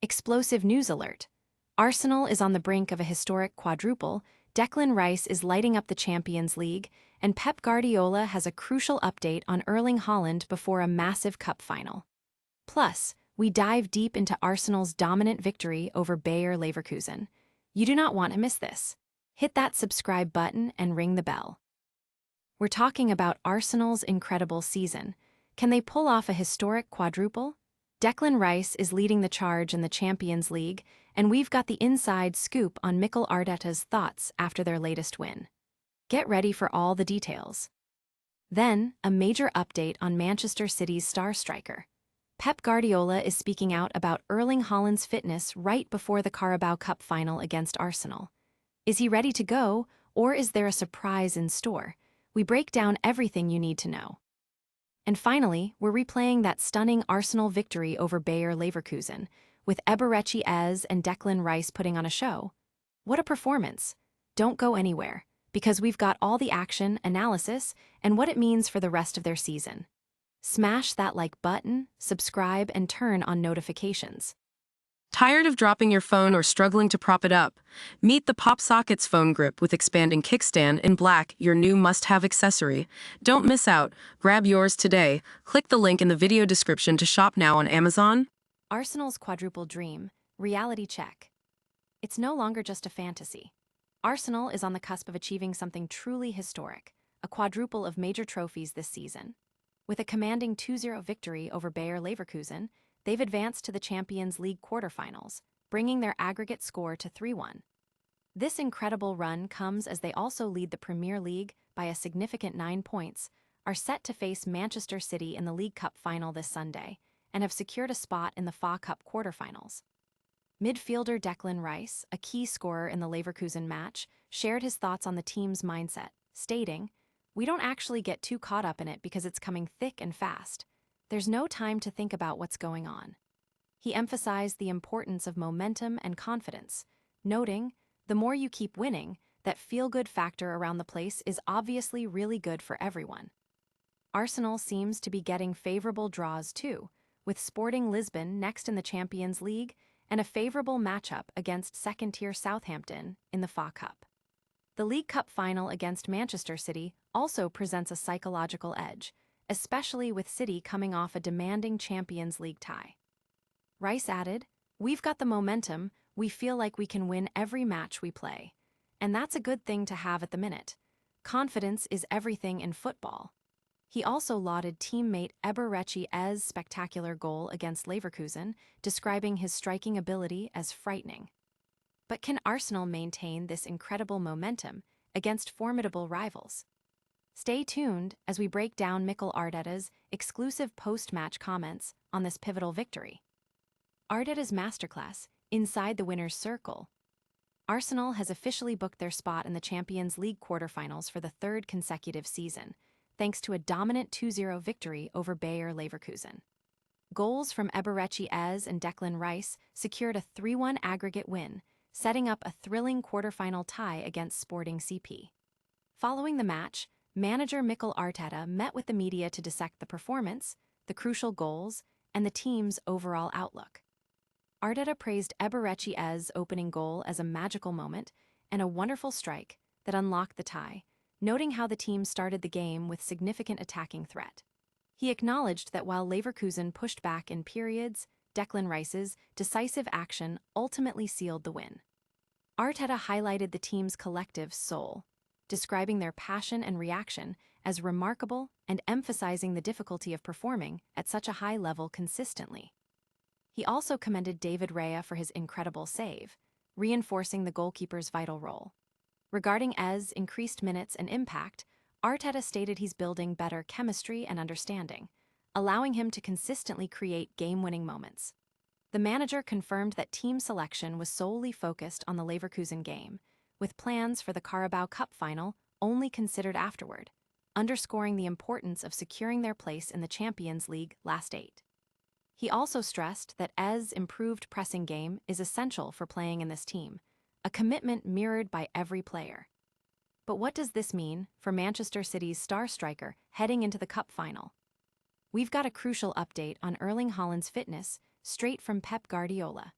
Explosive news alert. Arsenal is on the brink of a historic quadruple, Declan Rice is lighting up the Champions League, and Pep Guardiola has a crucial update on Erling Haaland before a massive cup final. Plus, we dive deep into Arsenal's dominant victory over Bayer Leverkusen. You do not want to miss this. Hit that subscribe button and ring the bell. We're talking about Arsenal's incredible season. Can they pull off a historic quadruple? Declan Rice is leading the charge in the Champions League, and we've got the inside scoop on Mikel Arteta's thoughts after their latest win. Get ready for all the details. Then, a major update on Manchester City's star striker. Pep Guardiola is speaking out about Erling Haaland's fitness right before the Carabao Cup final against Arsenal. Is he ready to go, or is there a surprise in store? We break down everything you need to know. And finally, we're replaying that stunning Arsenal victory over Bayer Leverkusen, with Eberechi and Declan Rice putting on a show. What a performance! Don't go anywhere, because we've got all the action, analysis, and what it means for the rest of their season. Smash that like button, subscribe, and turn on notifications. Tired of dropping your phone or struggling to prop it up? Meet the Pop Sockets phone grip with expanding kickstand in black, your new must-have accessory. Don't miss out. Grab yours today. Click the link in the video description to shop now on Amazon. Arsenal's quadruple dream, reality check. It's no longer just a fantasy. Arsenal is on the cusp of achieving something truly historic, a quadruple of major trophies this season. With a commanding 2-0 victory over Bayer Leverkusen, they've advanced to the Champions League quarterfinals, bringing their aggregate score to 3-1. This incredible run comes as they also lead the Premier League by a significant 9 points, are set to face Manchester City in the League Cup final this Sunday, and have secured a spot in the FA Cup quarterfinals. Midfielder Declan Rice, a key scorer in the Leverkusen match, shared his thoughts on the team's mindset, stating, "We don't actually get too caught up in it because it's coming thick and fast. There's no time to think about what's going on." He emphasized the importance of momentum and confidence, noting, "The more you keep winning, that feel-good factor around the place is obviously really good for everyone." Arsenal seems to be getting favorable draws too, with Sporting Lisbon next in the Champions League and a favorable matchup against second-tier Southampton in the FA Cup. The League Cup final against Manchester City also presents a psychological edge, especially with City coming off a demanding Champions League tie. Rice added, "We've got the momentum, we feel like we can win every match we play. And that's a good thing to have at the minute. Confidence is everything in football." He also lauded teammate Eberechi's spectacular goal against Leverkusen, describing his striking ability as frightening. But can Arsenal maintain this incredible momentum against formidable rivals? Stay tuned as we break down Mikel Arteta's exclusive post-match comments on this pivotal victory. Arteta's masterclass, Inside the Winner's Circle. Arsenal has officially booked their spot in the Champions League quarterfinals for the third consecutive season, thanks to a dominant 2-0 victory over Bayer Leverkusen. Goals from Eberechi and Declan Rice secured a 3-1 aggregate win, setting up a thrilling quarterfinal tie against Sporting CP. Following the match, manager Mikel Arteta met with the media to dissect the performance, the crucial goals, and the team's overall outlook. Arteta praised Eberechi's opening goal as a magical moment and a wonderful strike that unlocked the tie, noting how the team started the game with significant attacking threat. He acknowledged that while Leverkusen pushed back in periods, Declan Rice's decisive action ultimately sealed the win. Arteta highlighted the team's collective soul, describing their passion and reaction as remarkable and emphasizing the difficulty of performing at such a high level consistently. He also commended David Raya for his incredible save, reinforcing the goalkeeper's vital role. Regarding increased minutes and impact, Arteta stated he's building better chemistry and understanding, allowing him to consistently create game-winning moments. The manager confirmed that team selection was solely focused on the Leverkusen game, with plans for the Carabao Cup final only considered afterward, underscoring the importance of securing their place in the Champions League last 8. He also stressed that improved pressing game is essential for playing in this team, a commitment mirrored by every player. But what does this mean for Manchester City's star striker heading into the cup final? We've got a crucial update on Erling Haaland's fitness straight from Pep Guardiola.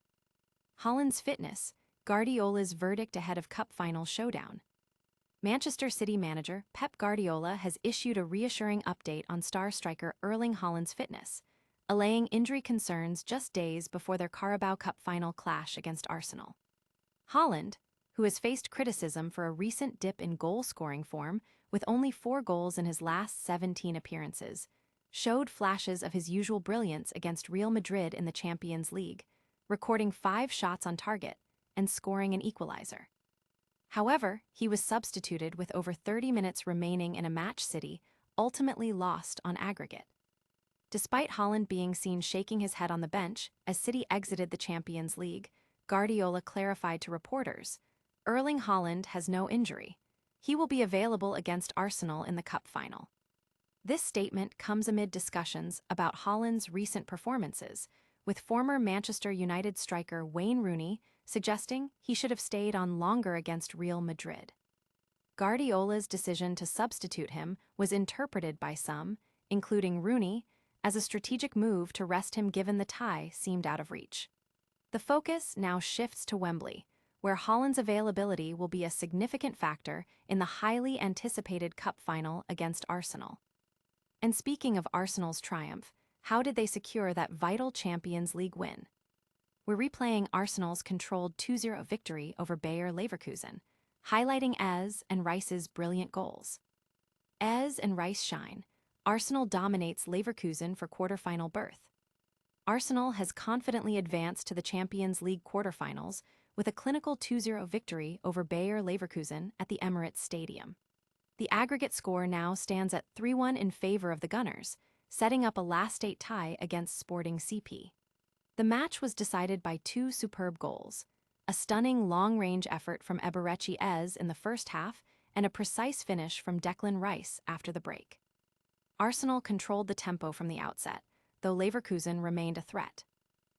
Haaland's fitness, Guardiola's verdict ahead of cup final showdown. Manchester City manager Pep Guardiola has issued a reassuring update on star striker Erling Haaland's fitness, allaying injury concerns just days before their Carabao Cup final clash against Arsenal. Haaland, who has faced criticism for a recent dip in goal-scoring form with only 4 goals in his last 17 appearances, showed flashes of his usual brilliance against Real Madrid in the Champions League, recording 5 shots on target and scoring an equalizer. However, he was substituted with over 30 minutes remaining in a match City ultimately lost on aggregate. Despite Haaland being seen shaking his head on the bench as City exited the Champions League, Guardiola clarified to reporters, Erling Haaland has no injury. He will be available against Arsenal in the cup final. This statement comes amid discussions about Haaland's recent performances, with former Manchester United striker Wayne Rooney suggesting he should have stayed on longer against Real Madrid. Guardiola's decision to substitute him was interpreted by some, including Rooney, as a strategic move to rest him given the tie seemed out of reach. The focus now shifts to Wembley, where Haaland's availability will be a significant factor in the highly anticipated cup final against Arsenal. And speaking of Arsenal's triumph, how did they secure that vital Champions League win? We're replaying Arsenal's controlled 2-0 victory over Bayer Leverkusen, highlighting Ez and Rice's brilliant goals. Ez and Rice shine. Arsenal dominates Leverkusen for quarterfinal berth. Arsenal has confidently advanced to the Champions League quarterfinals with a clinical 2-0 victory over Bayer Leverkusen at the Emirates Stadium. The aggregate score now stands at 3-1 in favor of the Gunners, setting up a last-8 tie against Sporting CP. The match was decided by 2 superb goals, a stunning long-range effort from Eberechi Ez in the first half and a precise finish from Declan Rice after the break. Arsenal controlled the tempo from the outset, though Leverkusen remained a threat.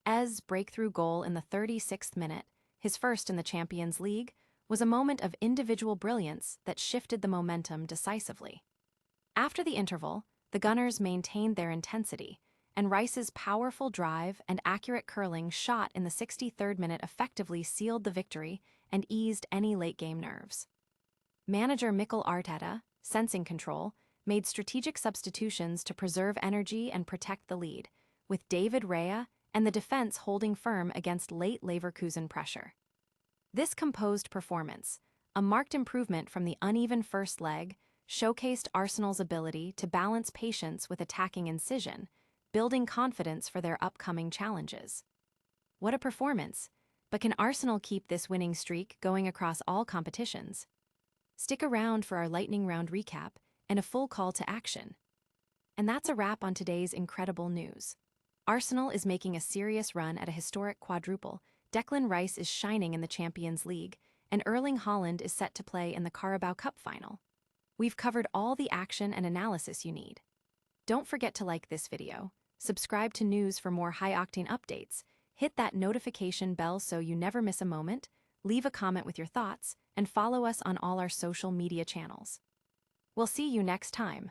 Ez's breakthrough goal in the 36th minute, his first in the Champions League, was a moment of individual brilliance that shifted the momentum decisively. After the interval, the Gunners maintained their intensity, and Rice's powerful drive and accurate curling shot in the 63rd minute effectively sealed the victory and eased any late-game nerves. Manager Mikel Arteta, sensing control, made strategic substitutions to preserve energy and protect the lead, with David Raya and the defense holding firm against late Leverkusen pressure. This composed performance, a marked improvement from the uneven first leg, showcased Arsenal's ability to balance patience with attacking incision, building confidence for their upcoming challenges. What a performance! But can Arsenal keep this winning streak going across all competitions? Stick around for our lightning round recap and a full call to action. And that's a wrap on today's incredible news. Arsenal is making a serious run at a historic quadruple, Declan Rice is shining in the Champions League, and Erling Haaland is set to play in the Carabao Cup final. We've covered all the action and analysis you need. Don't forget to like this video, subscribe to news for more high-octane updates, hit that notification bell so you never miss a moment, leave a comment with your thoughts, and follow us on all our social media channels. We'll see you next time.